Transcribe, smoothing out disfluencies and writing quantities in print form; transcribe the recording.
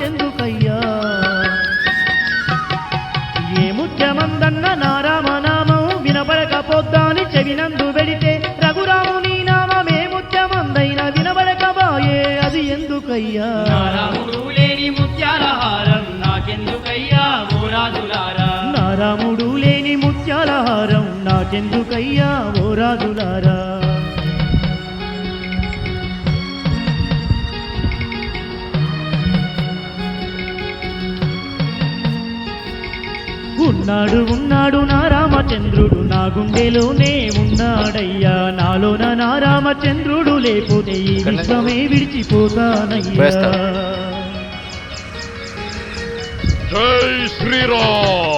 నాకెందుకయ్యా ఏ ముత్యమందన్న నా రామనామం వినబడకపోద్దాని చెవినందు వెడితే రఘురాముని నామమే ముత్యమందైన వినబడకబాయే అది ఎందుకయ్యా రాముడు లేని ముత్యాల హారం నాకెందుకయ్యా ఓ రాజులారా నా రాముడు లేని ముత్యాల హారం నాకెందుకయ్యా ఓ రాజులారా ఉన్నాడు ఉన్నాడు నా రామచంద్రుడు నా గుండెలోనే ఉన్నాడయ్యా నాలోన నా రామచంద్రుడు లేకపోతే ఈ విశ్వమే విడిచిపోతానయ్యా జై శ్రీరామ్